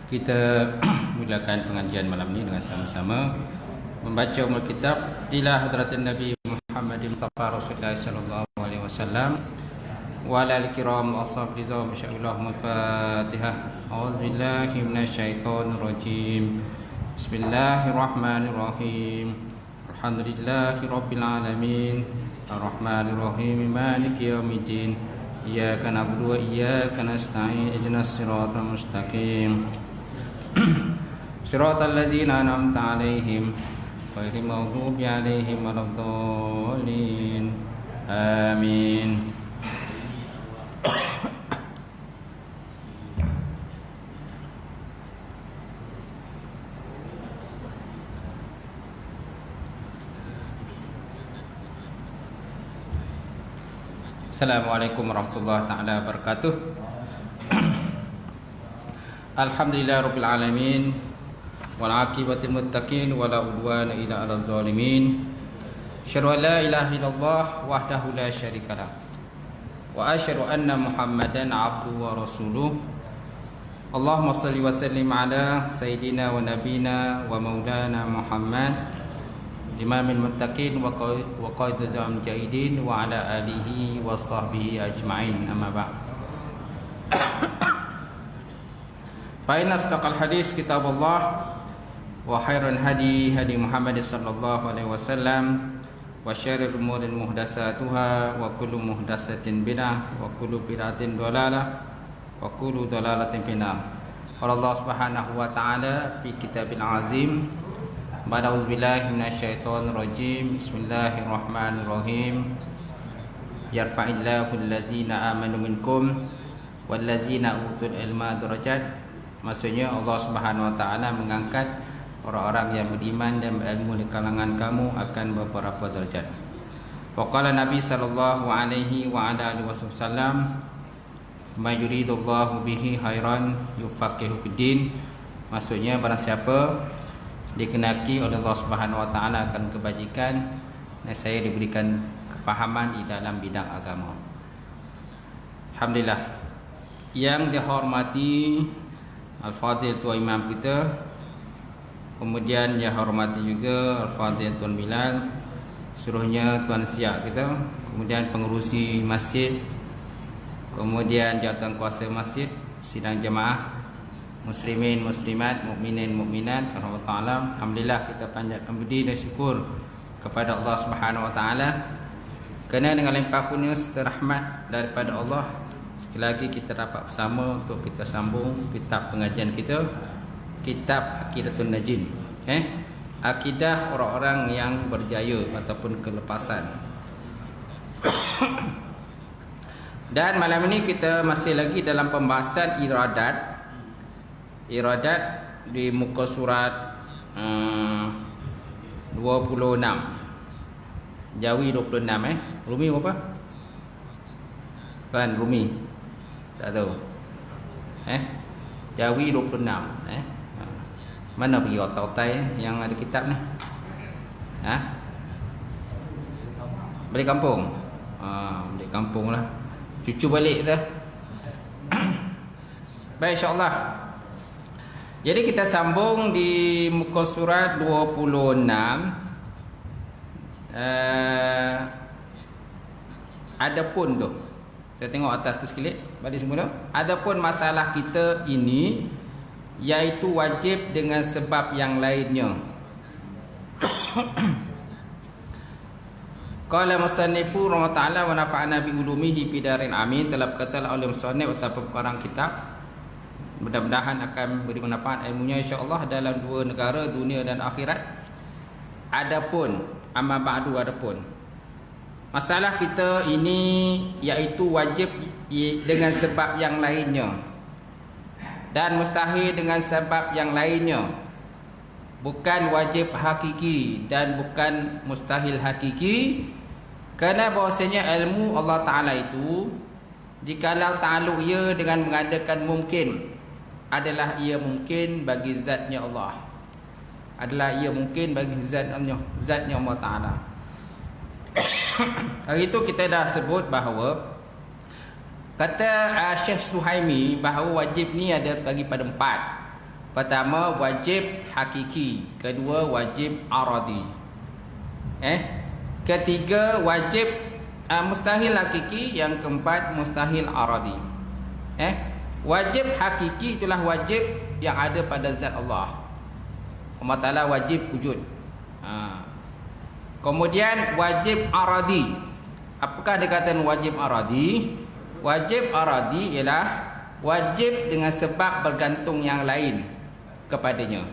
Kita mulakan pengajian malam ini dengan sama-sama membaca umul kitab ila hadratin Nabi Muhammadin Mustafa Rasulullah sallallahu alaihi wasallam wa ala al-kiram ashab rizal masyaallah al-Fatihah. A'udzubillahi minasyaitonir rajim. Bismillahirrahmanirrahim. Alhamdulillahirabbil alamin. Arrahmanir rahim. Maliki yaumiddin. Iyyaka na'budu wa iyyaka nasta'in. Ihdinas siratal mustaqim. Siratal ladzina an'amta 'alaihim ghairil maghdubi 'alaihim waladdallin. Amin. Assalamualaikum warahmatullahi taala wabarakatuh. Alhamdulillahirabbil alamin wal aqibatul muttaqin wala udwana illa 'alal zalimin. Asyhadu an la ilaha illallah wahdahu la syarikalah wa asyhadu anna Muhammadan 'abduhu wa rasuluh. Allahumma shalli wa sallim ala sayyidina wa nabina wa maulana Muhammad imamil muttaqin wa qaidul mujahidin wa ala alihi wa sahbihi ajma'in. Amma ba'd. Fa inna asdaqal hadis kitabullah wa khairul hadi hadi Muhammad sallallahu alaihi wasallam wa syarrul umuri muhdatsatuha wa kullu muhdatsatin bid'ah wa kullu bid'atin dhalalah wa kullu dhalalatin finnar. Qala Allah Subhanahu wa ta'ala fi kitabil azim. A'udzubillahi minasyaitonir rajim. Bismillahirrahmanirrahim. Yarfa'illahu allazina amanu minkum wallazina utul ilma darajat. Maksudnya Allah Subhanahu wa taala mengangkat orang-orang yang beriman dan berilmu di kalangan kamu akan beberapa derajat. Wa qala Nabi sallallahu alaihi wa ala alihi wasallam, "May yuridullahu bihi khairan yufaqihu fiddin." Maksudnya barang siapa dikenaki oleh Allah Subhanahu wa taala akan kebajikan, saya diberikan kepahaman di dalam bidang agama. Alhamdulillah. Yang dihormati Al-Fadhil Tuan Imam kita, kemudian yang hormati juga Al-Fadhil Tuan Bilal, suruhnya Tuan Siak kita, kemudian pengurusi masjid, kemudian jawatan kuasa masjid, sidang jemaah, muslimin, muslimat, mukminin, mukminat, alhamdulillah kita panjatkan puji dan syukur kepada Allah Subhanahu wa taala kerana dengan limpah kurnia serta rahmat daripada Allah, sekali lagi kita dapat bersama untuk kita sambung kitab pengajian kita, kitab Aqidatun Najin, akidah orang-orang yang berjaya ataupun kelepasan. Dan malam ini kita masih lagi dalam pembahasan iradat di muka surat 26, Jawi 26. Rumi apa? Kan Rumi tak tahu. Jawi 26. Mana pergi otak-otak yang ada kitab ni? Balik kampung. Balik kampung lah. Cucu balik dah. Baik, insya-Allah. Jadi kita sambung di muka surat 26. Adapun tu, kita tengok atas tu sikit, balik semula. Adapun masalah kita ini, iaitu wajib dengan sebab yang lainnya. Qala musannifu rahimahullah ta'ala wa nafa'ana bi ulumihi fi darin amin. Telah berkata oleh musannif atau pengarang kitab, mudah-mudahan akan beri manfaat ilmunya insya-Allah dalam dua negara, dunia dan akhirat. Adapun amma ba'du, adapun masalah kita ini iaitu wajib dengan sebab yang lainnya dan mustahil dengan sebab yang lainnya, bukan wajib hakiki dan bukan mustahil hakiki. Kerana bahawasanya ilmu Allah Ta'ala itu, jikalau ta'aluk ia dengan mengadakan mungkin, adalah ia mungkin bagi zatnya Allah, adalah ia mungkin bagi zatnya Allah Ta'ala. Hari itu kita dah sebut bahawa kata Syekh Suhaimi bahawa wajib ni ada bagi pada 4. Pertama wajib hakiki, kedua wajib aradi. Ketiga wajib mustahil hakiki, yang keempat mustahil aradi. Wajib hakiki itulah wajib yang ada pada zat Allah. Allah Ta'ala wajib wujud. Kemudian wajib aradi. Apakah dikatakan wajib aradi? Wajib aradi ialah wajib dengan sebab bergantung yang lain kepadanya.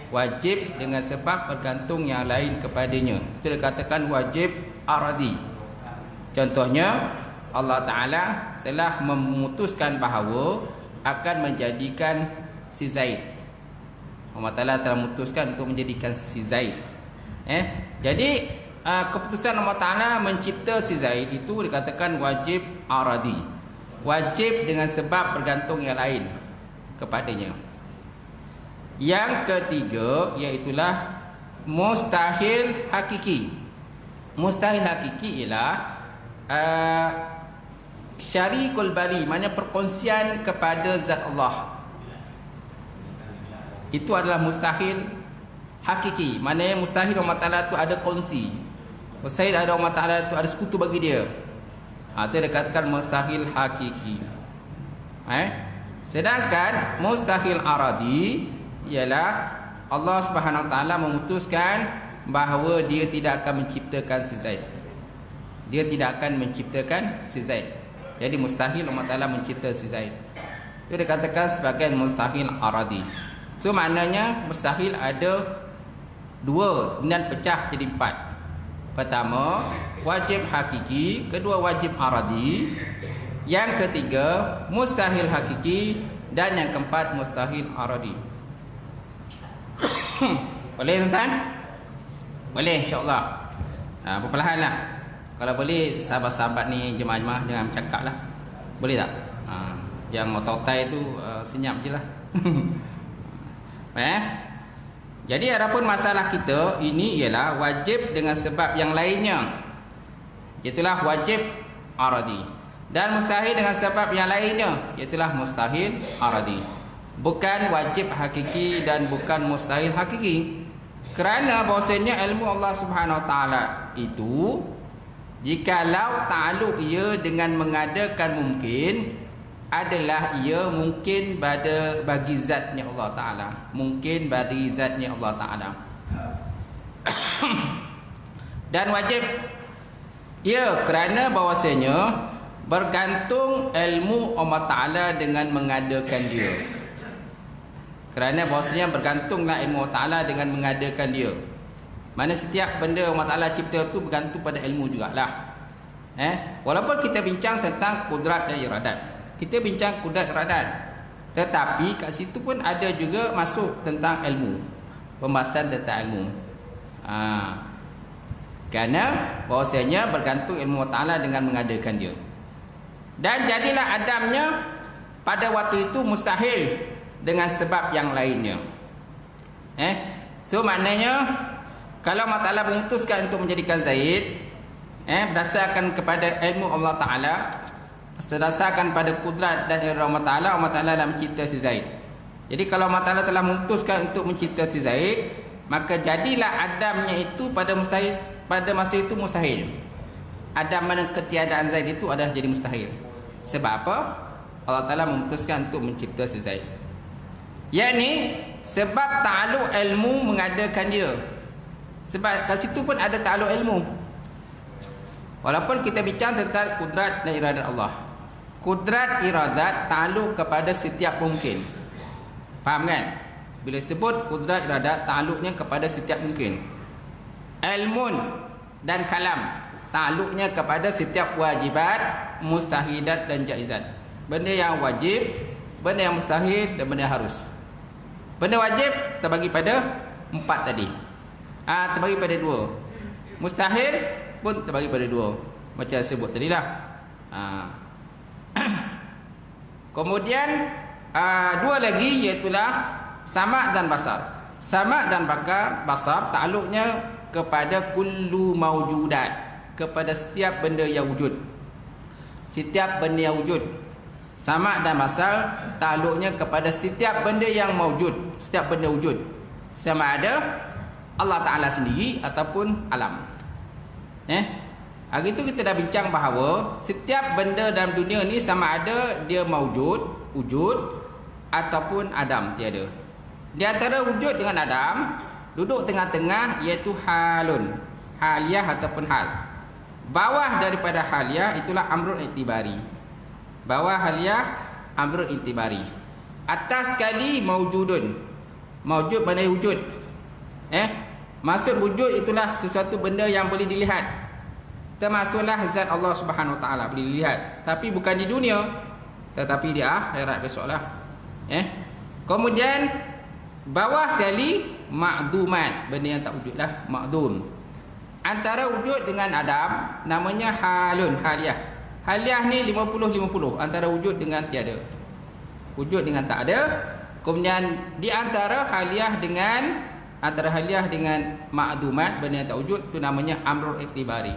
Wajib dengan sebab bergantung yang lain kepadanya. Itu dikatakan wajib aradi. Contohnya, Allah Ta'ala telah memutuskan bahawa akan menjadikan si Zaid. Allah Ta'ala telah memutuskan untuk menjadikan si Zaid. Jadi keputusan Allah Ta'ala mencipta si Zaid itu dikatakan wajib aradi. Wajib dengan sebab bergantung yang lain kepadanya. Yang ketiga iaitulah mustahil hakiki. Mustahil hakiki ialah syarikul bali, maknanya perkongsian kepada zat Allah. Itu adalah mustahil hakiki. Maknanya mustahil Allah Ta'ala tu ada kongsi. Mustahil ada Allah Ta'ala tu ada sekutu bagi dia. Itu dikatakan mustahil hakiki. Sedangkan mustahil aradi ialah Allah Subhanahu Wa Ta'ala memutuskan bahawa dia tidak akan menciptakan si Zaid. Dia tidak akan menciptakan si Zaid. Jadi mustahil Allah Ta'ala mencipta si Zaid. Itu dikatakan sebagai mustahil aradi. So maknanya mustahil ada dua, kemudian pecah jadi empat. Pertama wajib hakiki, kedua wajib aradi, yang ketiga mustahil hakiki, dan yang keempat mustahil aradi. Boleh tuan-tuan? Boleh, insyaAllah. Perlahanlah. Kalau boleh sahabat-sahabat ni, jemaah-jemaah jangan bercakap lah. Boleh tak? Yang otot-otai tu senyap je lah. Jadi adapun masalah kita ini ialah wajib dengan sebab yang lainnya. Itulah wajib aradi. Dan mustahil dengan sebab yang lainnya, itulah mustahil aradi. Bukan wajib hakiki dan bukan mustahil hakiki. Kerana bahawasanya ilmu Allah Subhanahu Wa Ta'ala itu, jikalau ta'aluk ia dengan mengadakan mungkin, adalah ia mungkin bagi zatnya Allah Ta'ala. Mungkin bagi zatnya Allah Ta'ala. Dan wajib ia kerana bahawasanya bergantung ilmu Allah Ta'ala dengan mengadakan dia. Kerana bahawasanya bergantunglah ilmu Allah Ta'ala dengan mengadakan dia. Mana setiap benda Allah Ta'ala cipta tu bergantung pada ilmu jugalah. Walaupun kita bincang tentang kudrat dan iradat, kita bincang kudrat iradat, tetapi kat situ pun ada juga masuk tentang ilmu, pembahasan tentang ilmu. Kerana bahawasanya bergantung ilmu Allah Ta'ala dengan mengadakan dia. Dan jadilah adamnya pada waktu itu mustahil dengan sebab yang lainnya. So maknanya kalau Allah Ta'ala memutuskan untuk menjadikan Zaid, berdasarkan kepada ilmu Allah Ta'ala, berdasarkan pada kudrat dan iradah Allah Ta'ala, Allah Ta'ala dah mencipta si Zaid. Jadi kalau Allah Ta'ala telah memutuskan untuk mencipta si Zaid, maka jadilah adamnya itu pada masa itu mustahil. Adam mana ketiadaan Zaid itu adalah jadi mustahil. Sebab apa? Allah Ta'ala memutuskan untuk mencipta si Zaid. Yani sebab ta'aluk ilmu mengadakan dia. Sebab kat situ pun ada ta'aluk ilmu. Walaupun kita bincang tentang kudrat dan iradat Allah. Kudrat iradat ta'aluk kepada setiap mungkin. Faham kan? Bila sebut kudrat iradat ta'aluknya kepada setiap mungkin. Ilmun dan kalam ta'aluknya kepada setiap wajibat, mustahidat dan jaizat. Benda yang wajib, benda yang mustahil dan benda yang harus. Benda wajib terbagi pada 4 tadi. Terbagi pada 2. Mustahil pun terbagi pada 2. Macam sebut tadi lah. Kemudian 2 lagi iaitulah sama' dan basar. Sama' dan basar ta'aluknya kepada kullu mawjudat, kepada setiap benda yang wujud. Setiap benda yang wujud. Sama dan masal takluknya kepada setiap benda yang mawjud, setiap benda wujud. Sama ada Allah Ta'ala sendiri ataupun alam. Hari itu kita dah bincang bahawa setiap benda dalam dunia ni sama ada dia mawjud, wujud ataupun adam, tiada. Di antara wujud dengan adam, duduk tengah-tengah iaitu halun, haliyah ataupun hal. Bawah daripada haliyah itulah amrul i'tibari. Bawah haliyah amrul i'tibari. Atas sekali mawjudun. Mawjud mana wujud. Maksud wujud itulah sesuatu benda yang boleh dilihat. Termasuklah zat Allah Subhanahu Wa Taala boleh dilihat, tapi bukan di dunia, tetapi di akhirat besoklah. Kemudian bawah sekali ma'duman, benda yang tak wujudlah, ma'dum. Antara wujud dengan adam namanya halun, haliyah. Haliyah ni 50-50, antara wujud dengan tiada, wujud dengan tak ada. Kemudian di antara haliyah dengan ma'dumat, benda yang tak wujud, tu namanya amrul i'tibari.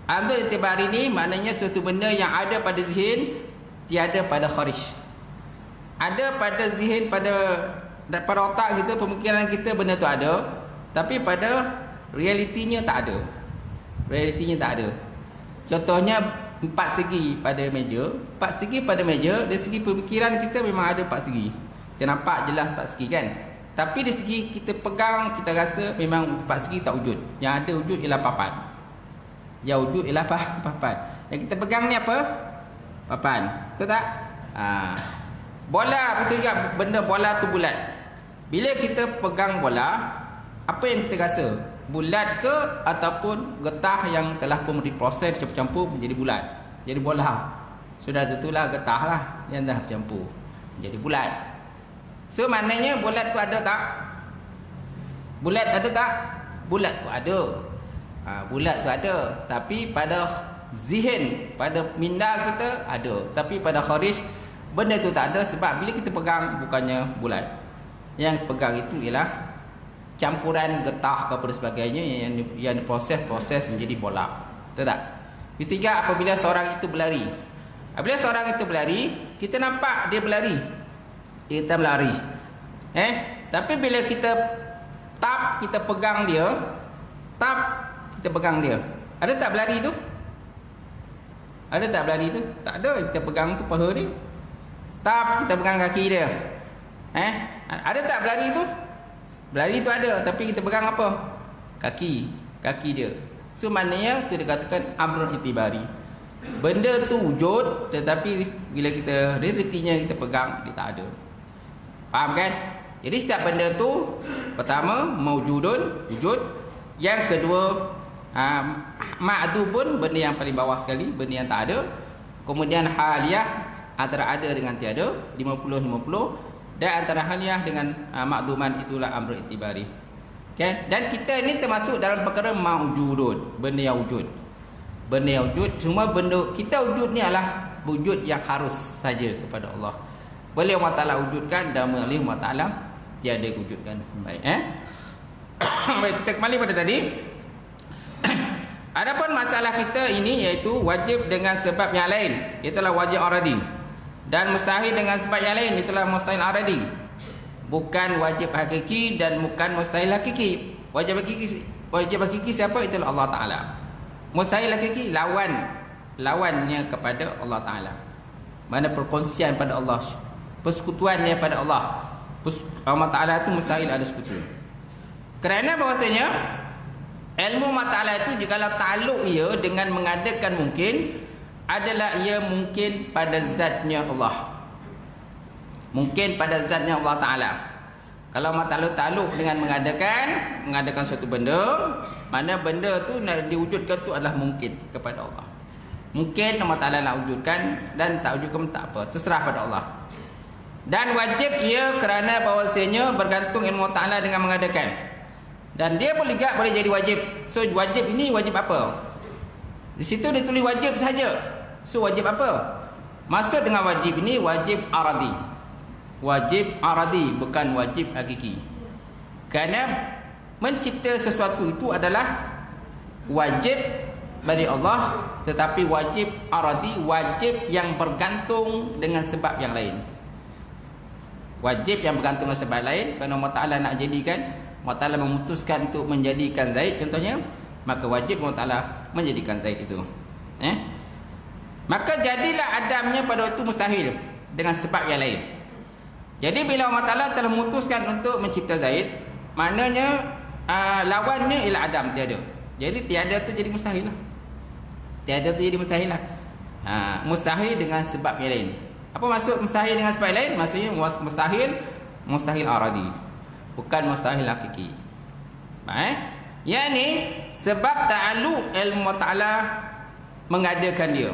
Amrul i'tibari ni maknanya suatu benda yang ada pada zihin, tiada pada kharij. Ada pada zihin, pada otak kita, pemikiran kita, benda tu ada, tapi pada realitinya tak ada. Realitinya tak ada. Contohnya 4 segi pada meja. 4 segi pada meja, dari segi pemikiran kita memang ada 4 segi. Kita nampak jelas 4 segi kan. Tapi dari segi kita pegang, kita rasa memang 4 segi tak wujud. Yang ada wujud ialah papan. Yang wujud ialah papan. Yang kita pegang ni apa? Papan. Betul tak? Bola, betul juga, benda bola tu bulat. Bila kita pegang bola, apa yang kita rasa? Bulat ke ataupun getah yang telah pun diproses campur-campur menjadi bulat, jadi bola. Sudah tentulah getah lah yang dah bercampur menjadi bulat. So maknanya bulat tu ada tak? Bulat ada tak? Bulat tu ada. Bulat tu ada, tapi pada zihin, pada minda kita ada, tapi pada kharij benda tu tak ada. Sebab bila kita pegang bukannya bulat, yang pegang itu ialah campuran getah kepada sebagainya yang diproses menjadi bola. Betul tak? Ketiga, apabila seorang itu berlari. Apabila seorang itu berlari, kita nampak dia berlari. Kita berlari. Tapi bila kita kita pegang dia, kita pegang dia. Ada tak berlari tu? Ada tak berlari tu? Tak ada. Kita pegang tu paha dia. Kita pegang kaki dia. Ada tak berlari tu? Berlari tu ada, tapi kita pegang apa? Kaki dia. So maknanya itu dikatakan amrul i'tibari. Benda tu wujud, tetapi bila kita realitinya kita pegang, dia tak ada. Faham kan? Jadi setiap benda tu, pertama mawjudun, wujud. Yang kedua ma'dubun, benda yang paling bawah sekali, benda yang tak ada. Kemudian haliyah, antara ada dengan tiada, 50-50. Dan antara haliyah dengan makduman itulah amrul i'tibari. Okay? Dan kita ni termasuk dalam perkara mawjudun, benda yang wujud. Benda yang wujud, cuma benda kita wujud ni adalah wujud yang harus saja kepada Allah. Boleh Allah Ta'ala wujudkan dan boleh Allah Ta'ala tiada wujudkan. Baik, baik, kita kembali pada tadi. Adapun masalah kita ini iaitu wajib dengan sebab yang lain, itulah wajib aradi. Dan mustahil dengan sebab yang lain, itulah mustahil aradi. Bukan wajib hakiki dan bukan mustahil hakiki. Wajib hakiki siapa? Itulah Allah Ta'ala. Mustahil hakiki lawannya kepada Allah Ta'ala. Mana perkongsian pada Allah, persekutuannya pada Allah. Allah Ta'ala itu mustahil ada sekutu. Kerana bahawasanya ilmu Allah Ta'ala itu jikalau takluk ia dengan mengadakan mungkin, adalah ia mungkin pada zatnya Allah. Mungkin pada zatnya Allah Ta'ala. Kalau Allah Ta'ala takluk dengan mengadakan suatu benda, mana benda tu nak diwujudkan tu adalah mungkin kepada Allah. Mungkin Allah Ta'ala nak wujudkan, dan tak wujudkan tak apa, terserah pada Allah. Dan wajib ia kerana bahawasanya bergantung ilmu Allah Ta'ala dengan mengadakan. Dan dia boleh jadi wajib. So wajib ini wajib apa? Di situ ditulis wajib saja. So wajib apa? Maksud dengan wajib ini wajib aradi. Wajib aradi, bukan wajib hakiki. Kerana mencipta sesuatu itu adalah wajib bagi Allah, tetapi wajib aradi, wajib yang bergantung dengan sebab yang lain. Wajib yang bergantung dengan sebab lain. Kerana Allah Ta'ala nak jadikan, Allah Ta'ala memutuskan untuk menjadikan Zaid contohnya, maka wajib Allah Ta'ala menjadikan Zaid itu. Maka jadilah Adamnya pada waktu mustahil dengan sebab yang lain. Jadi bila Allah Ta'ala telah memutuskan untuk mencipta Zaid, maknanya lawannya ialah Adam, tiada. Jadi tiada tu jadi mustahil lah. Tiada tu jadi mustahil lah. Mustahil dengan sebab yang lain. Apa maksud mustahil dengan sebab yang lain? Maksudnya mustahil aradi, bukan mustahil hakiki. Yang ni sebab ta'alluq ilmu Ta'ala mengadakan dia.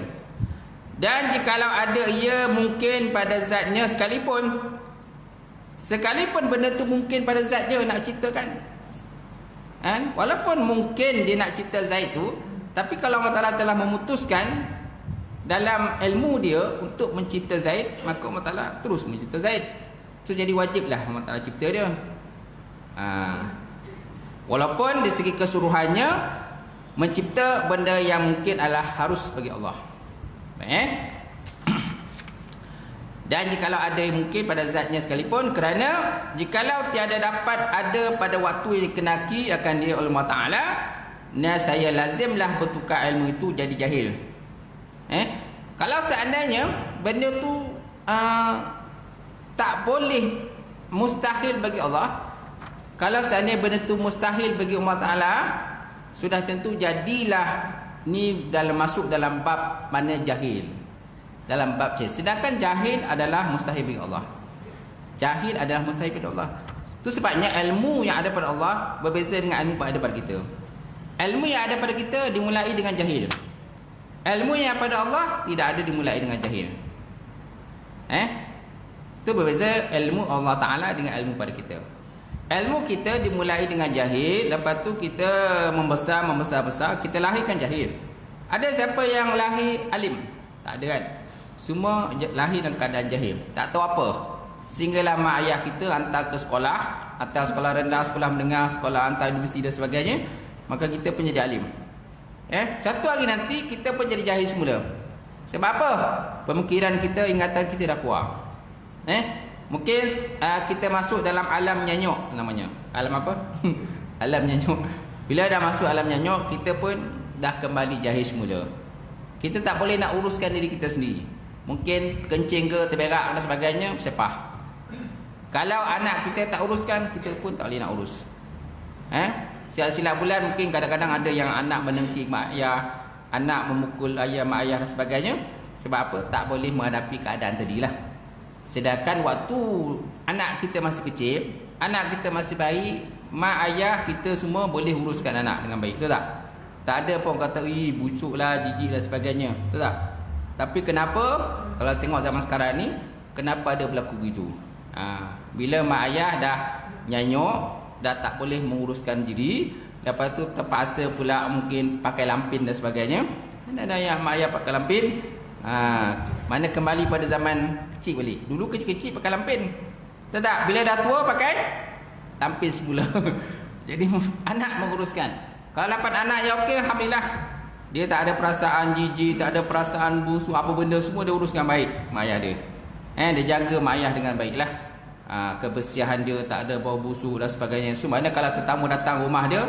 Dan jikalau ada ia mungkin pada zatnya sekalipun benda tu mungkin pada zat dia nak ciptakan, walaupun mungkin dia nak cipta Zaid tu, tapi kalau Allah Ta'ala telah memutuskan dalam ilmu dia untuk mencipta Zaid, maka Allah Ta'ala terus mencipta Zaid. So jadi wajiblah Allah Ta'ala cipta dia. Walaupun dari segi keseluruhannya mencipta benda yang mungkin adalah harus bagi Allah. Dan jikalau ada yang mungkin pada zatnya sekalipun, kerana jikalau tiada dapat ada pada waktu yang dikenaki akan dia oleh Allah Ta'ala, saya lazimlah bertukar ilmu itu jadi jahil. Kalau seandainya benda tu tak boleh, mustahil bagi Allah, kalau seandainya benda tu mustahil bagi Allah Ta'ala, sudah tentu jadilah ni masuk dalam bab mana jahil, dalam bab jahil. Sedangkan jahil adalah mustahil bagi Allah. Jahil adalah mustahil bagi Allah. Itu sebabnya ilmu yang ada pada Allah berbeza dengan ilmu yang ada pada kita. Ilmu yang ada pada kita dimulai dengan jahil. Ilmu yang pada Allah tidak ada dimulai dengan jahil. Itu berbeza ilmu Allah Ta'ala dengan ilmu pada kita. Ilmu kita dimulai dengan jahil, lepas tu kita membesar, kita lahirkan jahil. Ada siapa yang lahir alim? Tak ada kan? Semua lahir dalam keadaan jahil, tak tahu apa. Sehinggalah mak ayah kita hantar ke sekolah, hantar sekolah rendah, sekolah menengah, sekolah hantar universiti dan sebagainya, maka kita pun jadi alim. Satu hari nanti kita pun jadi jahil semula. Sebab apa? Pemikiran kita, ingatan kita dah kuat. Mungkin kita masuk dalam alam nyanyuk namanya. Alam apa? Alam nyanyuk. Bila dah masuk alam nyanyuk, kita pun dah kembali jahil semula. Kita tak boleh nak uruskan diri kita sendiri. Mungkin kencing ke, terberak dan sebagainya, sepah. Kalau anak kita tak uruskan, kita pun tak boleh nak urus. Silap-silap bulan mungkin kadang-kadang ada yang anak menengking mak ayah, anak memukul ayah, mak ayah dan sebagainya. Sebab apa? Tak boleh menghadapi keadaan tadilah. Sedangkan waktu anak kita masih kecil, anak kita masih baik, mak ayah kita semua boleh uruskan anak dengan baik. Betul tak? Tak ada pun kata, busuk lah, jijik dan sebagainya. Betul tak? Tapi kenapa kalau tengok zaman sekarang ni, kenapa ada berlaku begitu? Bila mak ayah dah nyanyuk, dah tak boleh menguruskan diri, lepas tu terpaksa pula mungkin pakai lampin dan sebagainya. Ada yang mak ayah pakai lampin, mana kembali pada zaman kecil balik. Dulu kecil-kecil pakai lampin, tak? Bila dah tua pakai lampin semula. Jadi anak menguruskan. Kalau dapat anak yang okey, alhamdulillah, dia tak ada perasaan jijik, tak ada perasaan busuk, apa benda semua dia urus dengan baik mak ayah dia. Dia jaga mak ayah dengan baiklah. Kebersihan dia tak ada bau busuk dan sebagainya. So mana kalau tetamu datang rumah dia,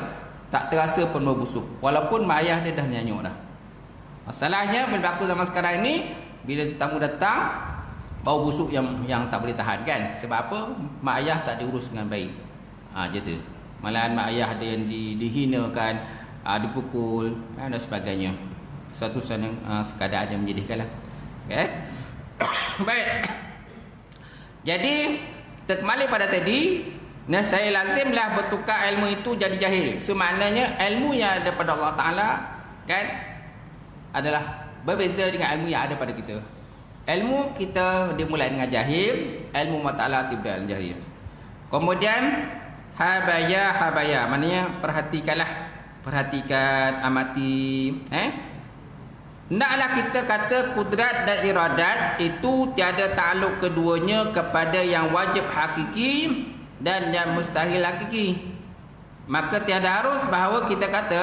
tak terasa pun bau busuk, walaupun mak ayah dia dah nyanyuk dah. Masalahnya bila berlaku zaman sekarang ini, bila tetamu datang, bau busuk yang tak boleh tahan kan. Sebab apa? Mak ayah tak diurus dengan baik. Gitu. Malahan mak ayah ada yang dihinakan, dipukul dan sebagainya. Satu keadaan yang menyedihkan lah. Okay? Baik. Jadi kita kembali pada tadi, saya lazimlah bertukar ilmu itu jadi jahil. So maknanya ilmu yang ada pada Allah Ta'ala kan adalah berbeza dengan ilmu yang ada pada kita. Ilmu kita dimulai dengan jahil, ilmu Allah Ta'ala tiba dengan jahil. Kemudian habaya, maknanya perhatikan, amati. Naklah kita kata kudrat dan iradat itu tiada takluk keduanya kepada yang wajib hakiki dan yang mustahil hakiki. Maka tiada harus bahawa kita kata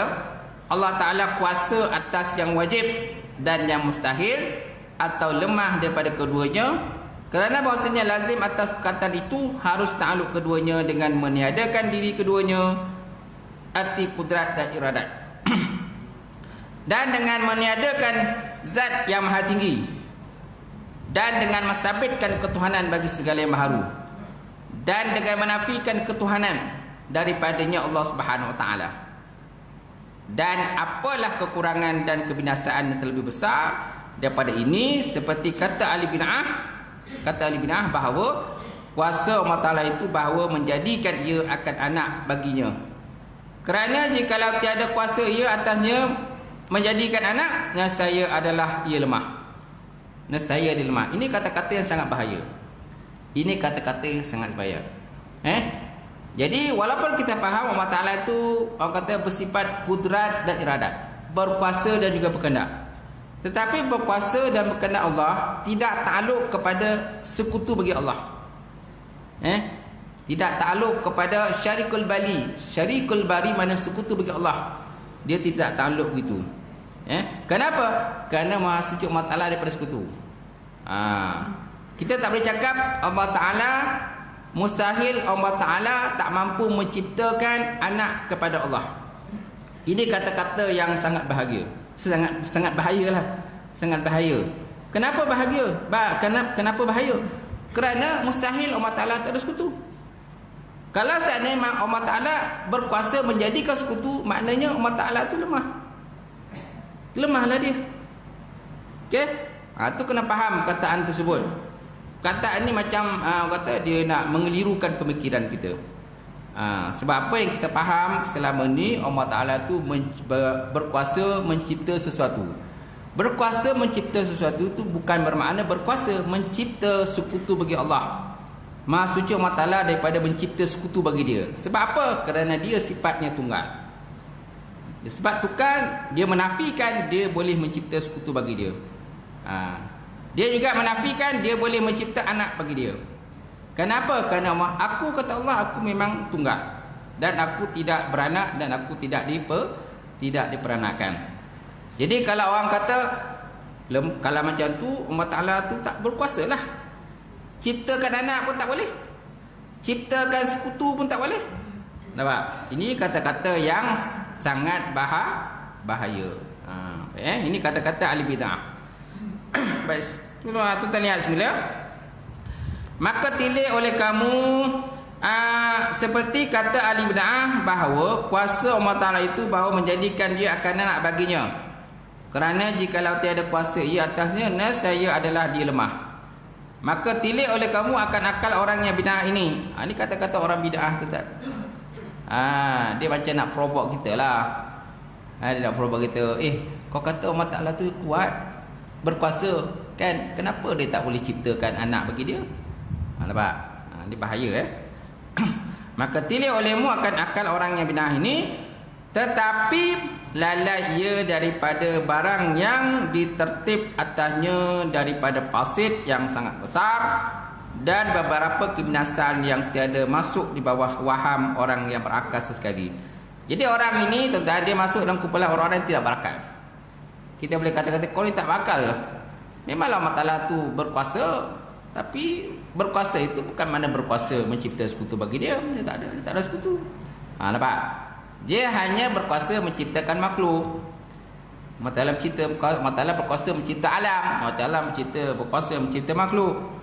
Allah Ta'ala kuasa atas yang wajib dan yang mustahil, atau lemah daripada keduanya, kerana bahawasanya lazim atas perkataan itu harus ta'aluk keduanya dengan meniadakan diri keduanya, arti kudrat dan iradat, dan dengan meniadakan zat yang maha tinggi, dan dengan mensabitkan ketuhanan bagi segala yang baharu, dan dengan menafikan ketuhanan daripadanya Allah Subhanahu Wa Taala. Dan apalah kekurangan dan kebinasaan yang terlebih besar daripada ini, seperti kata ahli bid'ah bahawa kuasa Allah Ta'ala itu bahawa menjadikan ia akan anak baginya. Kerana jikalau tiada kuasa ia atasnya menjadikan anak, nescaya adalah ia lemah. Nescaya dia lemah. Ini kata-kata yang sangat bahaya. Ini kata-kata yang sangat bahaya. Jadi walaupun kita faham Allah Ta'ala itu orang kata bersifat kudrat dan iradat, berkuasa dan juga berkehendak, tetapi berkuasa dan berkehendak Allah tidak takluk kepada sekutu bagi Allah. Tidak takluk kepada syarikul bali. Syarikul bari mana sekutu bagi Allah, dia tidak takluk begitu. Kenapa? Kerana maha suci Allah Ta'ala daripada sekutu. Kita tak boleh cakap Allah Ta'ala mustahil, Allah Ta'ala tak mampu menciptakan anak kepada Allah. Ini kata-kata yang sangat bahagia. Sangat bahayalah. Sangat bahaya. Kenapa bahagia? Kenapa bahaya? Kerana mustahil Allah Ta'ala tak ada sekutu. Kalau seandainya Allah Ta'ala berkuasa menjadikan sekutu, maknanya Allah Ta'ala tu lemah. Lemahlah dia. Okey? Tu kena faham kataan tersebut. Kataan ni macam kata dia nak mengelirukan pemikiran kita. Sebab apa yang kita faham selama ni, Allah Ta'ala tu berkuasa mencipta sesuatu. Berkuasa mencipta sesuatu itu bukan bermakna berkuasa mencipta sekutu bagi Allah. Maha suci Allah Ta'ala daripada mencipta sekutu bagi dia. Sebab apa? Kerana dia sifatnya tunggal. Sebab tukar, dia menafikan dia boleh mencipta sekutu bagi dia. Dia juga menafikan dia boleh mencipta anak bagi dia. Kenapa? Kerana aku kata Allah, aku memang tunggal, dan aku tidak beranak, dan aku tidak diperanakkan. Jadi kalau orang kata kalau macam tu, Allah Ta'ala tu tak berkuasa lah. Ciptakan anak pun tak boleh, ciptakan sekutu pun tak boleh. Nampak? Ini kata-kata yang sangat bahaya. Ini kata-kata ahli bid'ah. Baik, tuan-tuan lihat semula. Maka tilik oleh kamu seperti kata ahli bid'ah bahawa kuasa Allah Ta'ala itu bahawa menjadikan dia akan anak baginya. Kerana jikalau tiada kuasa ia atasnya, nescaya adalah dia lemah. Maka tilik oleh kamu akan akal orang yang bid'ah ini. Ini kata-kata orang bid'ah tu tak. Dia macam nak provoke kita lah. Dia nak provoke kita. Kau kata Allah Ta'ala tu kuat, berkuasa, kan? Kenapa dia tak boleh ciptakan anak bagi dia? Nampak? Dia bahaya. Maka tilik olehmu akan akal orang yang bid'ah ini, tetapi lalai ia daripada barang yang ditertib atasnya daripada fasid yang sangat besar, dan beberapa kebinasaan yang tiada masuk di bawah waham orang yang berakal sesekali. Jadi orang ini tuan-tuan, dia masuk dalam kumpulan orang-orang yang tidak berakal. Kita boleh kata-kata kau ni tak berakal ke? Memanglah Allah Ta'ala tu berkuasa, tapi berkuasa itu bukan mana berkuasa mencipta sekutu bagi dia. Dia tak ada sekutu. Nampak? Dia hanya berkuasa menciptakan makhluk. Allah Ta'ala berkuasa mencipta alam. Allah Ta'ala berkuasa mencipta makhluk.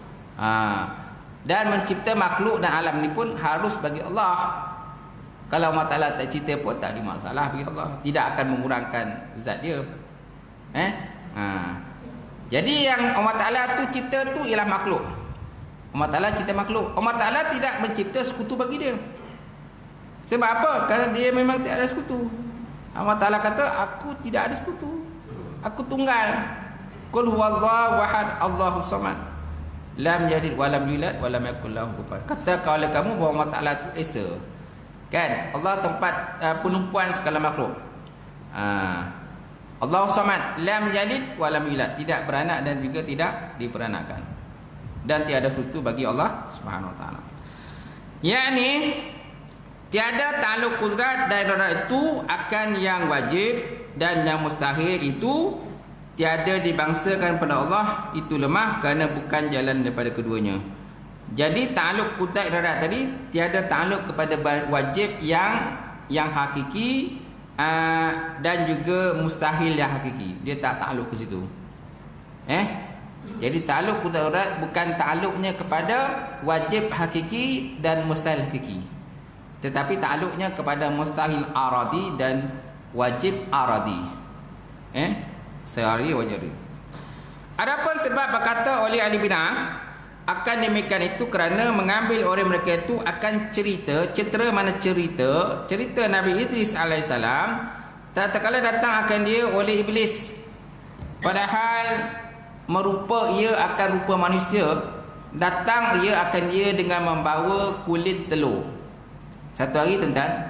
Dan mencipta makhluk dan alam ni pun harus bagi Allah. Kalau Allah Ta'ala tak cipta pun tak ada masalah bagi Allah. Tidak akan mengurangkan zat dia. Jadi yang Allah Ta'ala tu cipta tu ialah makhluk. Allah Ta'ala cipta makhluk. Allah Ta'ala tidak mencipta sekutu bagi dia. Sebab apa? Kerana dia memang tidak ada sekutu. Allah Ta'ala kata, aku tidak ada sekutu, aku tunggal. Qul huwallahu ahad, Allahus samad, lam yalid wa lam yulad wa lam yakul lahu kufuwan. Katakan oleh kamu bahawa Allah Ta'ala itu esa. Kan? Allah tempat penumpuan segala makhluk. Allahus samad, lam yalid wa lam yulad, tidak beranak dan juga tidak diperanakkan, dan tiada sekutu bagi Allah Subhanahu wa taala. Yakni tiada ta'alluq kudrat dan iradat itu akan yang wajib dan yang mustahil itu tiada dibangsakan pada Allah, itu lemah kerana bukan jalan daripada keduanya. Jadi ta'alluq qudrat iradat tadi tiada ta'alluq kepada wajib yang hakiki dan juga mustahil yang hakiki. Dia tak ta'alluq ke situ. Jadi ta'alluq qudrat iradat bukan ta'alluqnya kepada wajib hakiki dan mustahil hakiki, tetapi ta'alluqnya kepada mustahil aradi dan wajib aradi. Sehari wajib. Adapun sebab berkata oleh ahli bid'ah akan demikian itu kerana mengambil orang mereka itu akan cerita Nabi Idris alaihissalam tatkala datang akan dia oleh iblis, padahal merupa ia akan rupa manusia, datang ia akan dia dengan membawa kulit telur. Satu hari tuan-tuan,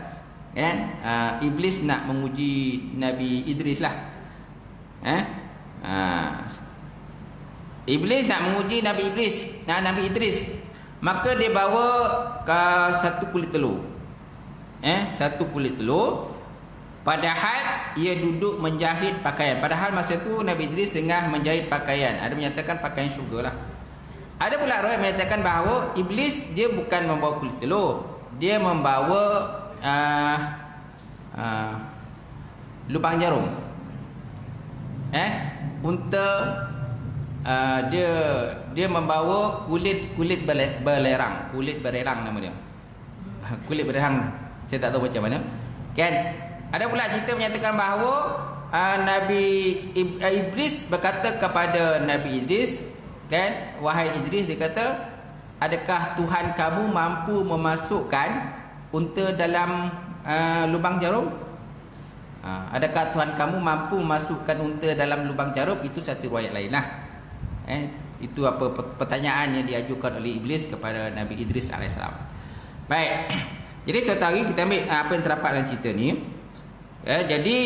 iblis nak menguji Nabi Idris lah. Iblis nak menguji Nabi Idris, maka dia bawa ke satu kulit telur. Satu kulit telur, padahal ia duduk menjahit pakaian. Padahal masa tu Nabi Idris tengah menjahit pakaian. Ada menyatakan pakaian syurga lah. Ada pula orang menyatakan bahawa iblis dia bukan membawa kulit telur, dia membawa lubang jarum. Dia membawa kulit belerang, kulit bererang nama dia. Kulit bererang, saya tak tahu macam mana. Kan? Ada pula cerita menyatakan bahawa Iblis berkata kepada Nabi Idris, kan, wahai Idris, dia kata, adakah Tuhan kamu mampu memasukkan unta dalam lubang jarum? Adakah Tuhan kamu mampu memasukkan unta dalam lubang jarum? Itu satu riwayat lain lah. Itu apa pertanyaan yang diajukan oleh Iblis kepada Nabi Idris AS. Baik. Jadi suatu hari kita ambil apa yang terdapat dalam cerita ni. Jadi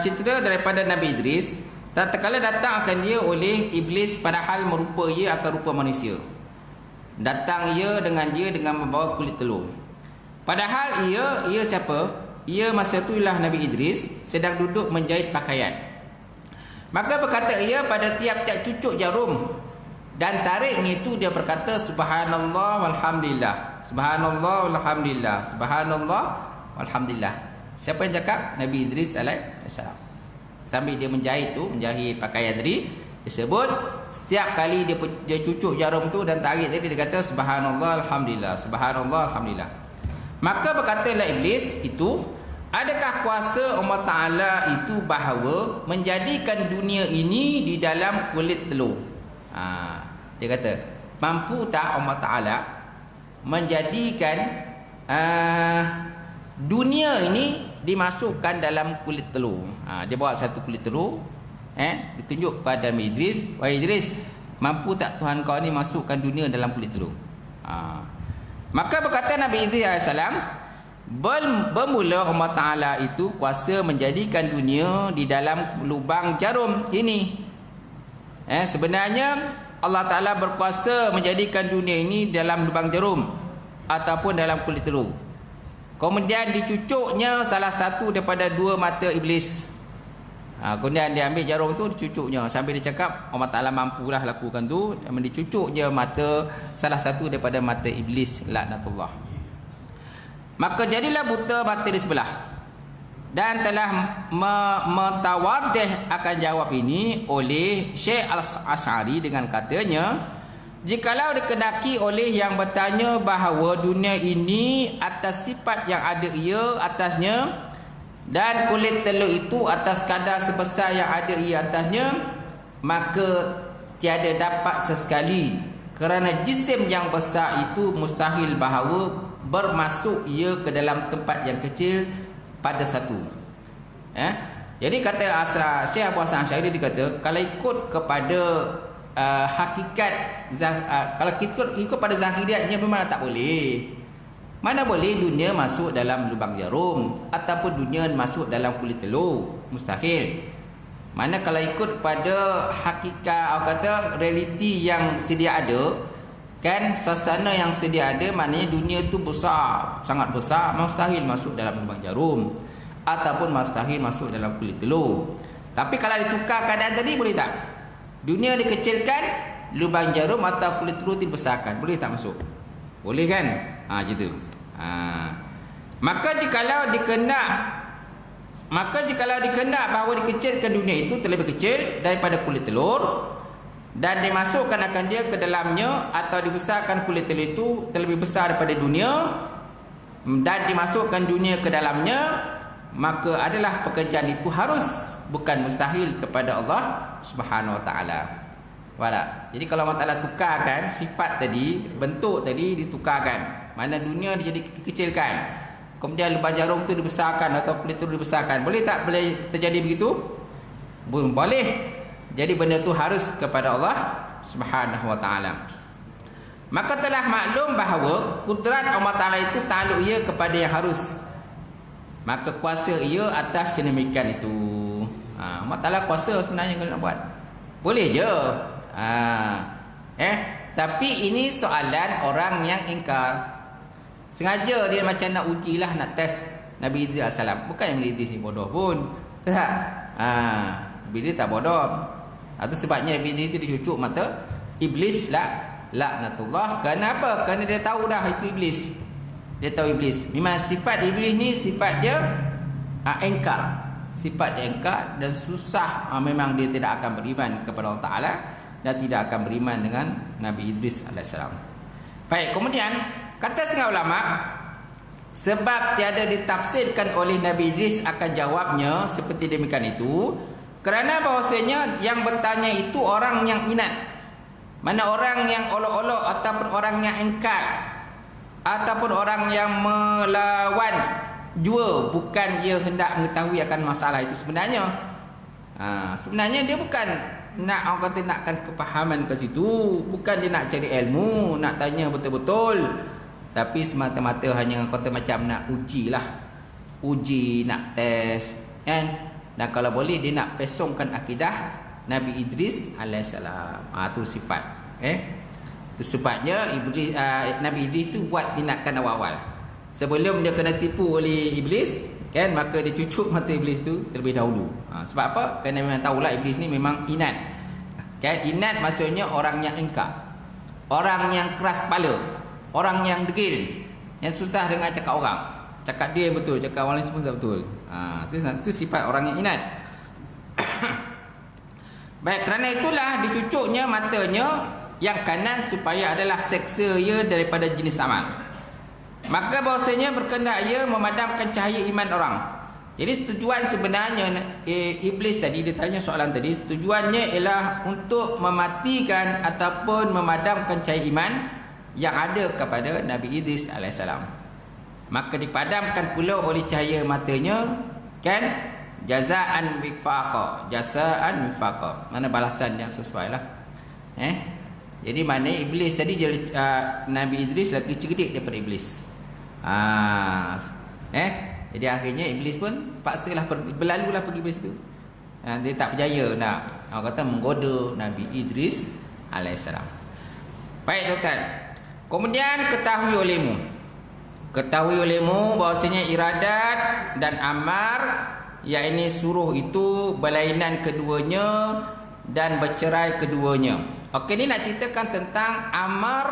cerita daripada Nabi Idris, tatkala datang akan dia oleh Iblis, padahal merupa ia akan rupa manusia. Datang ia dengan membawa kulit telur. Padahal ia siapa? Ia masa tu ialah Nabi Idris sedang duduk menjahit pakaian. Maka berkata ia pada tiap-tiap cucuk jarum dan tariknya itu dia berkata subhanallah walhamdulillah, subhanallah walhamdulillah, subhanallah walhamdulillah. Siapa yang cakap? Nabi Idris alaihissalam. Sambil dia menjahit pakaian tadi, dia sebut setiap kali dia cucuk jarum tu dan tarik tadi dia kata subhanallah alhamdulillah, subhanallah alhamdulillah. Maka berkatalah Iblis itu, adakah kuasa Allah Ta'ala itu bahawa menjadikan dunia ini di dalam kulit telur? Dia kata, mampu tak Allah Ta'ala menjadikan dunia ini dimasukkan dalam kulit telur? Dia bawa satu kulit telur, ditunjuk pada Nabi Idris, wahai Idris, mampu tak Tuhan kau ni masukkan dunia dalam kulit telur? Maka berkata Nabi Idris AS, bermula Allah Ta'ala itu kuasa menjadikan dunia di dalam lubang jarum ini. Sebenarnya Allah Ta'ala berkuasa menjadikan dunia ini dalam lubang jarum ataupun dalam kulit telur. Kemudian dicucuknya salah satu daripada dua mata iblis. Kemudian dia ambil jarum tu, dicucuknya sambil dia cakap Allah Ta'ala mampulah lakukan tu. Dicucuknya mata salah satu daripada mata iblis, laknatullah. Maka jadilah buta mata di sebelah. Dan telah mentawadih akan jawab ini oleh Syekh Al-Asy'ari dengan katanya, jikalau dikenaki oleh yang bertanya bahawa dunia ini atas sifat yang ada ia atasnya, dan kulit telur itu atas kadar sebesar yang ada ia atasnya, maka tiada dapat sesekali kerana jisim yang besar itu mustahil bahawa bermasuk ia ke dalam tempat yang kecil pada satu. Jadi kata Syekh Abu Hasan Asy'ari, dia kata kalau ikut kepada hakikat, kalau ikut pada zahiriatnya memang tak boleh. Mana boleh dunia masuk dalam lubang jarum ataupun dunia masuk dalam kulit telur, mustahil. Mana kalau ikut pada hakikat, atau kata realiti yang sedia ada, kan, suasana yang sedia ada, maknanya dunia tu besar, sangat besar, mustahil masuk dalam lubang jarum. ataupun mustahil masuk dalam kulit telur. Tapi kalau ditukar keadaan tadi, boleh tak? Dunia dikecilkan, lubang jarum atau kulit telur dibesarkan, boleh tak masuk? Boleh kan? Gitu. Maka jikalau dikendak bahawa dikecilkan dunia itu terlebih kecil daripada kulit telur, dan dimasukkan akan dia ke dalamnya, atau dibesarkan kulit telur itu terlebih besar daripada dunia, dan dimasukkan dunia ke dalamnya, maka adalah pekerjaan itu harus, bukan mustahil kepada Allah Subhanahu Wa Taala. Jadi kalau Allah Taala tukarkan sifat tadi, bentuk tadi ditukarkan, mana dunia dia jadi dikecilkan, kemudian lubang jarum tu dibesarkan atau kulit telur dibesarkan, boleh tak boleh terjadi begitu? Boleh. Jadi benda tu harus kepada Allah Subhanahu Wa Taala. Maka telah maklum bahawa kudrat Allah Taala itu takluk ia kepada yang harus, maka kuasa ia atas sedemikian itu. Allah Taala kuasa sebenarnya kalau nak buat, boleh je. Tapi ini soalan orang yang ingkar. Sengaja dia macam nak ujilah, nak test Nabi Idris AS. Bukan yang Nabi Idris ni bodoh pun, tak? Nabi Idris tak bodoh. Itu sebabnya Nabi Idris itu dicucuk mata iblis laknatullah. Kenapa? Kerana dia tahu dah itu iblis. Dia tahu iblis. Memang sifat iblis ni sifat dia engkar. Sifat dia engkar dan susah. Memang dia tidak akan beriman kepada Allah Ta'ala dan tidak akan beriman dengan Nabi Idris AS. Baik, kemudian kata setengah ulama, sebab tiada ditafsirkan oleh Nabi Idris akan jawabnya seperti demikian itu, kerana bahawasanya yang bertanya itu orang yang inat, mana orang yang olok-olok ataupun orang yang engkar ataupun orang yang melawan jua, bukan dia hendak mengetahui akan masalah itu sebenarnya. Sebenarnya dia bukan nak, orang kata nakkan kepahaman ke situ, bukan dia nak cari ilmu, nak tanya betul-betul, tapi semata-mata hanya kata macam nak uji, nak test kan. Dan kalau boleh dia nak pesongkan akidah Nabi Idris alaihissalam. Itu sifat. Itu sebabnya Nabi Idris tu buat tindakan awal-awal. Sebelum dia kena tipu oleh iblis, kan, maka dia cucuk mata iblis tu terlebih dahulu. Sebab apa? Kerana memang tahulah iblis ni memang inat. Kan, inat maksudnya orang yang engkar, orang yang keras kepala, orang yang degil, yang susah dengan cakap orang. Cakap dia betul, cakap orang lain semua tak betul. Itu sifat orang yang inat. Baik, kerana itulah dicucuknya matanya yang kanan supaya adalah seksa ia daripada jenis amal. Maka bahawasanya berkendak ia memadamkan cahaya iman orang. Jadi tujuan sebenarnya iblis tadi, dia tanya soalan tadi, tujuannya ialah untuk mematikan ataupun memadamkan cahaya iman yang ada kepada Nabi Idris alaihissalam. Maka dipadamkan pula oleh cahaya matanya, kan, jazaan wifaqa, mana balasan yang sesuai lah. Jadi mana iblis tadi, Nabi Idris lagi cerdik daripada iblis. Jadi akhirnya iblis pun paksalah berlalulah pergi iblis tu. Dia tak percaya nak, orang kata menggoda Nabi Idris alaihissalam. Baik tuan-tuan, kemudian ketahui olehmu bahawasanya iradat dan amar, yakni suruh itu berlainan keduanya dan bercerai keduanya. Okey, ni nak ceritakan tentang amar,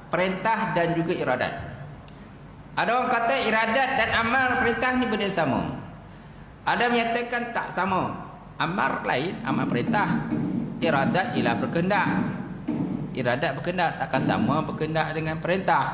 perintah dan juga iradat. Ada orang kata iradat dan amar, perintah ni benda sama. Ada yang menyatakan tak sama. Amar lain, amar perintah. Iradat ialah berkehendak. Iradat berkehendak, takkan sama berkehendak dengan perintah.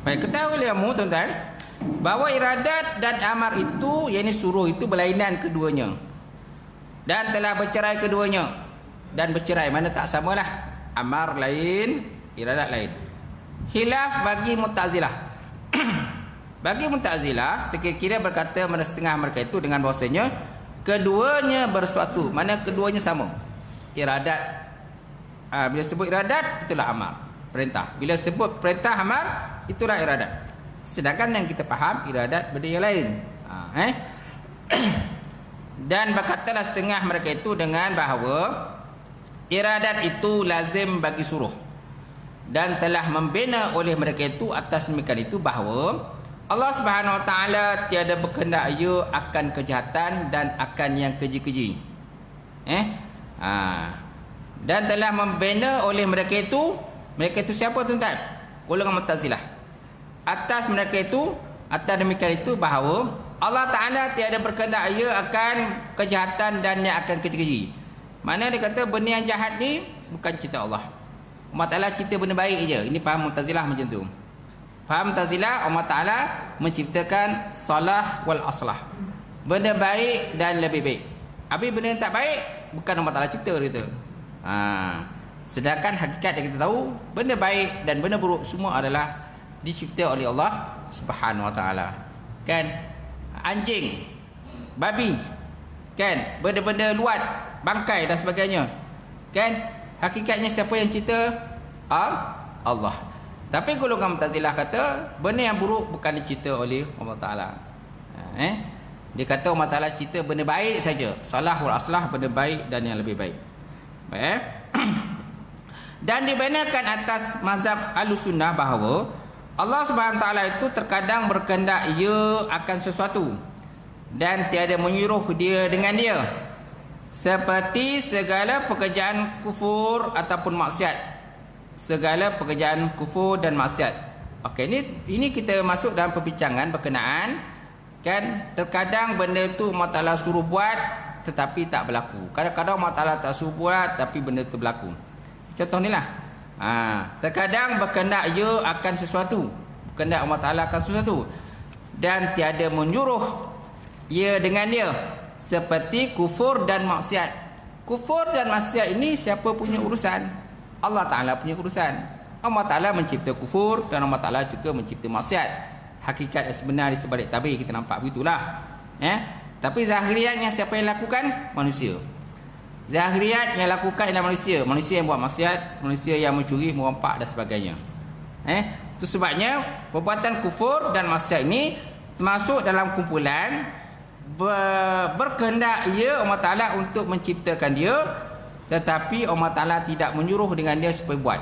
Baik, ketahuilah kamu tuan-tuan, bahawa iradat dan amar itu, yakni suruh itu berlainan keduanya dan telah bercerai keduanya. Dan bercerai mana tak samalah, amar lain, iradat lain. Khilaf bagi Mu'tazilah. Bagi Mu'tazilah, sekira-kira berkata mana setengah mereka itu dengan bahasanya keduanya bersuatu, mana keduanya sama. Iradat, bila sebut iradat itulah amar, perintah. Bila sebut perintah amar, itulah iradat. Sedangkan yang kita faham iradat benda yang lain. Dan berkatalah setengah mereka itu dengan bahawa iradat itu lazim bagi suruh, dan telah membina oleh mereka itu atas demikian itu bahawa Allah Subhanahu Wa Taala tiada berkehendak ia akan kejahatan dan akan yang keji-keji. Dan telah membina oleh mereka itu siapa tuan-tuan? Golongan Mu'tazilah. Atas mereka itu, atas demikian itu bahawa Allah Ta'ala tiada berkehendak ia akan kejahatan dan yang akan keji-keji. Mana dia kata benda yang jahat ni bukan cipta Allah. Allah Ta'ala cipta benda baik je. Ini faham Mu'tazilah macam tu. Faham Mu'tazilah, Allah Ta'ala menciptakan salah wal aslah, benda baik dan lebih baik. Habis benda yang tak baik bukan Allah Ta'ala cipta dia. Sedangkan hakikat yang kita tahu, benda baik dan benda buruk semua adalah dicipta oleh Allah Subhanahu Wa Ta'ala. Kan? Anjing, babi, kan? Benda-benda luat, bangkai dan sebagainya. Kan? Hakikatnya siapa yang cipta? Allah. Tapi golongan Mu'tazilah kata benda yang buruk bukan dicipta oleh Allah Ta'ala. Dia kata Allah Ta'ala cipta benda baik saja. Salah wal aslah, benda baik dan yang lebih baik. Baik. Dan dibenarkan atas mazhab Ahlussunnah bahawa Allah Subhanahu Taala itu terkadang berkehendak ia akan sesuatu dan tiada menyuruh dia dengan dia, seperti segala pekerjaan kufur ataupun maksiat. Segala pekerjaan kufur dan maksiat. Okey, ini kita masuk dalam perbincangan berkenaan, kan, terkadang benda itu Allah Taala suruh buat tetapi tak berlaku. Kadang-kadang Allah Taala tak suruh buat tapi benda itu berlaku. Contoh ni lah. Terkadang berkehendak ia akan sesuatu, berkehendak Allah Ta'ala akan sesuatu, dan tiada menyuruh ia dengan dia, seperti kufur dan maksiat. Kufur dan maksiat ini siapa punya urusan? Allah Ta'ala punya urusan. Allah Ta'ala mencipta kufur dan Allah Ta'ala juga mencipta maksiat. Hakikat yang sebenar di sebalik tabir kita nampak begitulah. Tapi zahiriatnya siapa yang lakukan? Manusia. Zahiriat yang lakukan ialah manusia. Manusia yang buat maksiat, manusia yang mencuri, merompak dan sebagainya. Itu sebabnya perbuatan kufur dan maksiat ini termasuk dalam kumpulan berkehendak ia Allah Ta'ala untuk menciptakan dia, tetapi Allah Ta'ala tidak menyuruh dengan dia supaya buat.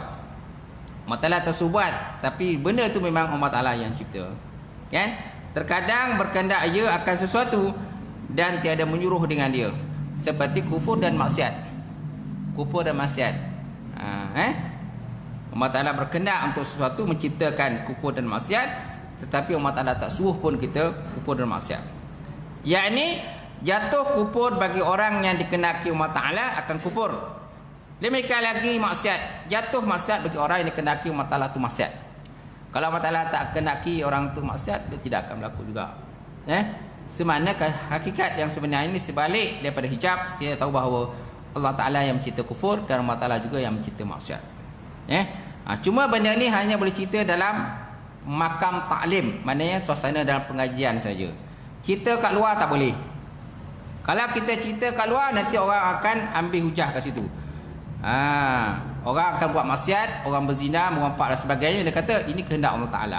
Allah Ta'ala tak suruh buat, tapi benda itu memang Allah Ta'ala yang cipta. Kan? Terkadang berkehendak ia akan sesuatu dan tiada menyuruh dengan dia, seperti kufur dan maksiat. Kufur dan maksiat. Allah Ta'ala berkehendak untuk sesuatu menciptakan kufur dan maksiat, tetapi Allah Ta'ala tak suruh pun kita kufur dan maksiat. Yakni jatuh kufur bagi orang yang dikehendaki Allah Ta'ala akan kufur. Demikian lagi maksiat, jatuh maksiat bagi orang yang dikehendaki Allah Ta'ala itu maksiat. Kalau Allah Ta'ala tak kehendaki orang itu maksiat, dia tidak akan berlaku juga. Semana hakikat yang sebenarnya ini sebalik daripada hijab, kita tahu bahawa Allah Ta'ala yang mencipta kufur dan Allah Ta'ala juga yang mencipta maksiat. Cuma benda ni hanya boleh cerita dalam makam taklim, maknanya suasana dalam pengajian saja. Cerita kat luar tak boleh. Kalau kita cerita kat luar, nanti orang akan ambil hujah kat situ. Orang akan buat maksiat, orang berzina, merompak dan sebagainya. Dia kata ini kehendak Allah Ta'ala.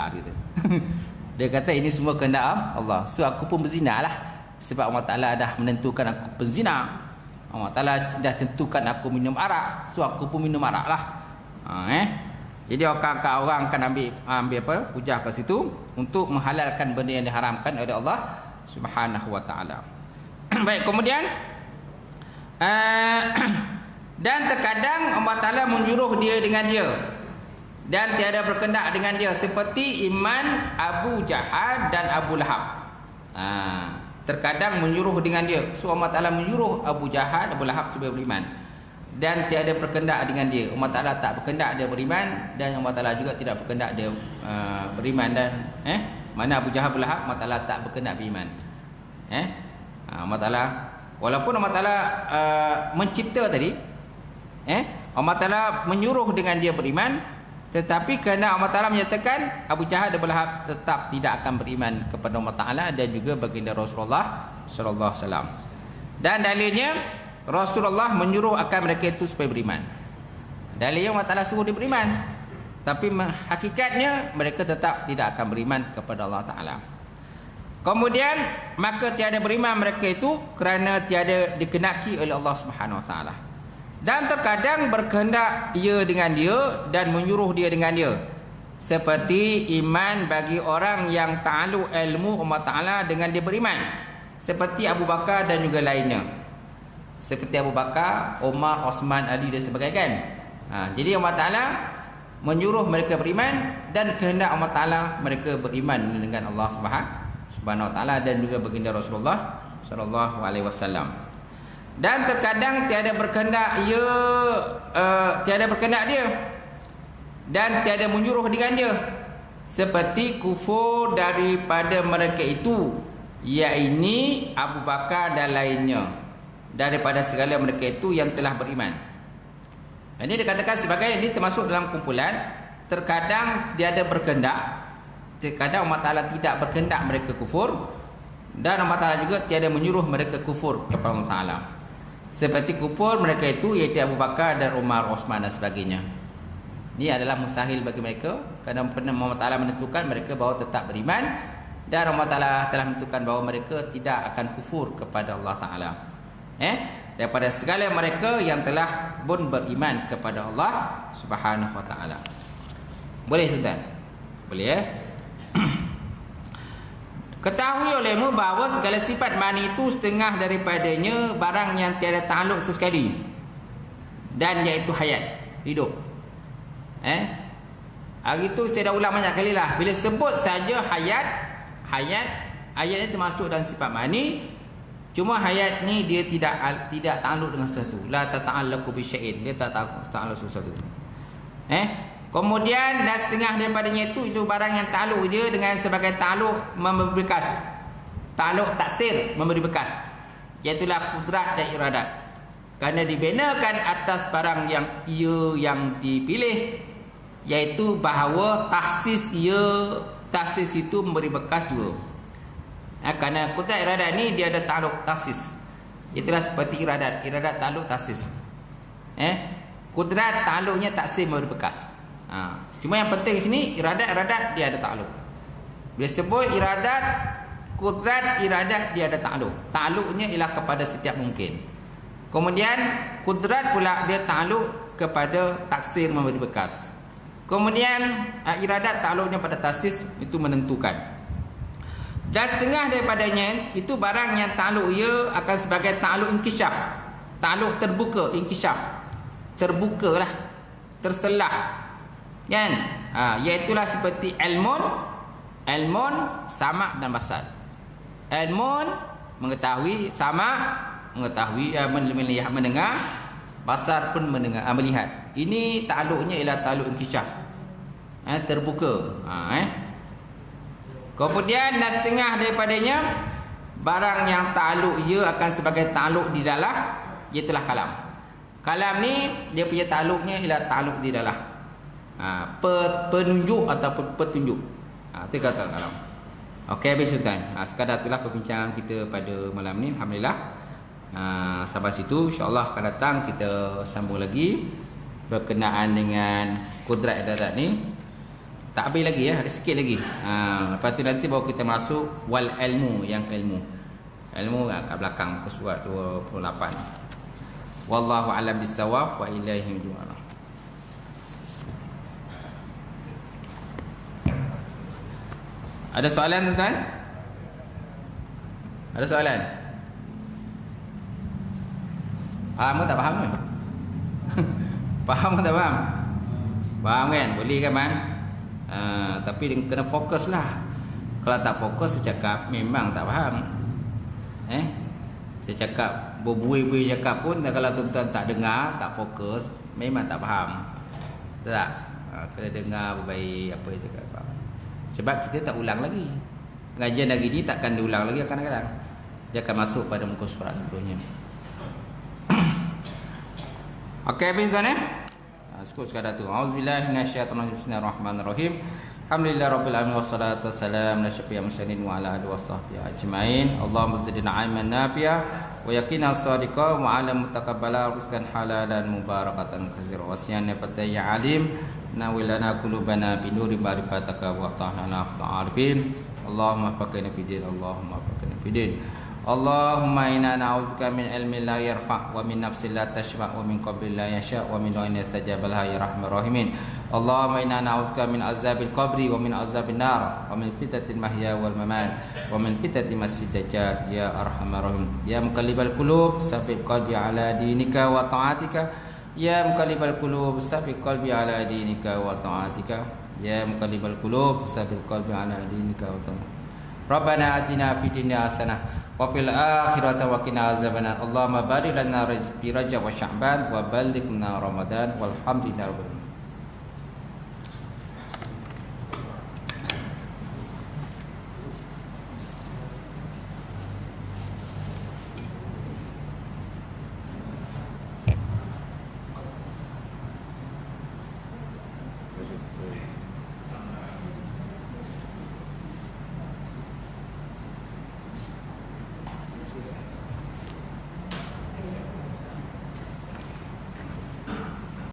Dia kata ini semua kehendak Allah. So aku pun berzina lah, sebab Allah Ta'ala dah menentukan aku berzina. Allah Ta'ala dah tentukan aku minum arak, so aku pun minum arak lah. Jadi orang akan ambil apa, hujah kat situ untuk menghalalkan benda yang diharamkan oleh Allah Subhanahu Wa Ta'ala. Baik, kemudian dan terkadang Allah Ta'ala menyuruh dia dengan dia dan tiada berkehendak dengan dia, seperti iman Abu Jahal dan Abu Lahab. Terkadang menyuruh dengan dia. So Allah Ta'ala menyuruh Abu Jahal, Abu Lahab supaya beriman, dan tiada berkehendak dengan dia. Allah Ta'ala tak berkehendak dia beriman, dan Allah Ta'ala juga tidak berkehendak dia beriman. Dan mana Abu Jahal, Abu Lahab, Allah Ta'ala tak berkehendak beriman. Allah Ta'ala, walaupun Allah Ta'ala mencipta tadi, Allah Ta'ala menyuruh dengan dia beriman, tetapi kerana Allah Ta'ala menyatakan Abu Jahal dan Abu Lahab tetap tidak akan beriman kepada Allah Ta'ala dan juga baginda Rasulullah sallallahu alaihi wasallam. Dan dalilnya Rasulullah menyuruh akan mereka itu supaya beriman. Dalilnya Allah Ta'ala suruh dia beriman. Tapi hakikatnya mereka tetap tidak akan beriman kepada Allah Ta'ala. Kemudian maka tiada beriman mereka itu kerana tiada dikenaki oleh Allah Subhanahu Wa Ta'ala. Dan terkadang berkehendak ia dengan dia dan menyuruh dia dengan dia. Seperti iman bagi orang yang ta'alluq ilmu Allah Ta'ala dengan dia beriman. Seperti Abu Bakar dan juga lainnya. Seperti Abu Bakar, Umar, Osman, Ali dan sebagainya kan. Jadi Allah Ta'ala menyuruh mereka beriman dan kehendak Allah Ta'ala mereka beriman dengan Allah Subhanahu Wa Ta'ala dan juga baginda Rasulullah sallallahu alaihi wasallam. Dan terkadang tiada berkehendak dia dan tiada menyuruh dengan dia, seperti kufur daripada mereka itu, iaitu Abu Bakar dan lainnya, daripada segala mereka itu yang telah beriman. Ini dikatakan sebagai ini termasuk dalam kumpulan terkadang tiada berkehendak, terkadang Allah Ta'ala tidak berkehendak mereka kufur, dan Allah Ta'ala juga tiada menyuruh mereka kufur kepada Allah Ta'ala. Seperti kufur mereka itu iaitu Abu Bakar dan Umar, Osman dan sebagainya. Ini adalah mustahil bagi mereka kerana Allah Ta'ala menentukan mereka bahawa tetap beriman, dan Allah Ta'ala telah menentukan bahawa mereka tidak akan kufur kepada Allah Ta'ala. Daripada segala mereka yang telah pun beriman kepada Allah Subhanahu Wa Ta'ala. Boleh tuan? Boleh Ketahui olehmu bahawa segala sifat mani itu setengah daripadanya barang yang tiada ta'aluk sesekali, dan iaitu hayat, hidup. Hari itu saya dah ulang banyak kali lah. Bila sebut saja hayat ni termasuk dalam sifat mani. Cuma hayat ni dia tidak ta'aluk dengan sesuatu. La tata'allaqu bi syai'in. Dia tak ta'aluk sesuatu. Kemudian dan setengah daripadanya itu barang yang ta'aluk dia dengan sebagai ta'aluk memberi bekas. Ta'aluk taksir, memberi bekas. Iaitulah kudrat dan iradat. Kerana dibinakan atas barang yang dipilih, iaitu bahawa tahsis itu memberi bekas juga. Kerana kudrat iradat ni dia ada ta'aluk tahsis. Itulah seperti iradat ta'aluk tahsis. Kudrat ta'aluknya taksir memberi bekas. Cuma yang penting sini iradat dia ada ta'aluk. Bila sebut iradat, kudrat iradat dia ada ta'aluk. Ta'aluknya ialah kepada setiap mungkin. Kemudian kudrat pula dia ta'aluk kepada taksir memberi bekas. Kemudian iradat ta'aluknya pada tasis, itu menentukan. Dan setengah daripadanya itu barang yang ta'aluk ia akan sebagai ta'aluk inkishaf. Ta'aluk terbuka, inkishaf. Terbukalah, terselah. Kan? Iaitulah seperti ilmun, sama' dan basar. Ilmun mengetahui, sama' mengetahui, melihat, mendengar, basar pun mendengar, melihat. Ini ta'aluknya ialah ta'aluk inkishaf. Terbuka. Kemudian dan setengah daripadanya barang yang ta'aluk ia akan sebagai ta'aluk di dalam, iaitulah kalam. Kalam ni dia punya ta'aluknya ialah ta'aluk di dalam. Penunjuk ataupun petunjuk. Itu kata kalam. Okey, habis Sultan. Sekadar itulah perbincangan kita pada malam ni. Alhamdulillah. Sampai situ. InsyaAllah akan datang kita sambung lagi berkenaan dengan kudrat iradat ni. Tak habis lagi ya, ada sikit lagi. Lepas tu nanti baru kita masuk wal ilmu, yang ilmu kat belakang surat 28. Wallahu a'lam bissawab wa ilaihi nujuh. Ada soalan tuan-tuan? Ada soalan? Faham ke tak faham ke? Faham ke tak faham? Faham kan? Boleh kan man? Tapi kena fokus lah. Kalau tak fokus saya cakap memang tak faham. Saya cakap berbuih-buih cakap pun, kalau tuan-tuan tak dengar, tak fokus, memang tak faham. Tak? Kena dengar berbaik apa yang cakap. Sebab kita tak ulang lagi. Pengajian hari ni takkan diulang lagi kadang-kadang. Dia akan masuk pada muka surat seterusnya. Okey, tuan-tuan Cukup sekadar tu. Auzubillahi minasyaitonir rajim. Bismillahirrahmanirrahim. Alhamdulillah rabbil alamin wassalatu wassalamu ala asyrafil mursalin wa ala alihi washabbihi ajmain. Allahumma zidna ilman nafi'a wa yaqinan shadiqa wa 'ala mutaqabbala rizqan halalan mubarakatan katsira wasiyana fataya alim nawilana qulubana bi nuri ma'rifataka wa ta'ala ta'arifin. Allahumma faqina fid din, Allahumma faqina fid din. Allahumma inna na'udzubika min ilmin la yarfa' wa min nafsin la tashba' wa min qabrin la yasha' wa min du'ain yastajab laha ya rahman rahimin. Allahumma inna na'udzubika min azabil qabri wa min azabin nar wa min fitnatil mahya wal mamat wa min fitnatil masjid dajjal ya arhamar rahim. Ya muqallibal qulub sabbit qalbi ala dinika wa ta'atika. Ya muqallibal qulub sabbit qalbi ala dinika wa ta'atika. Ya muqallibal qulub sabbit qalbi ala dinika wa ta'atika. Rabbana atina fid dunya hasanah wa fil akhirati wa qina azabannar. Allahumma barik lana fi Rajab wa Sya'ban wa ballighna Ramadan walhamdulillahi rabbil alamin. Thank you.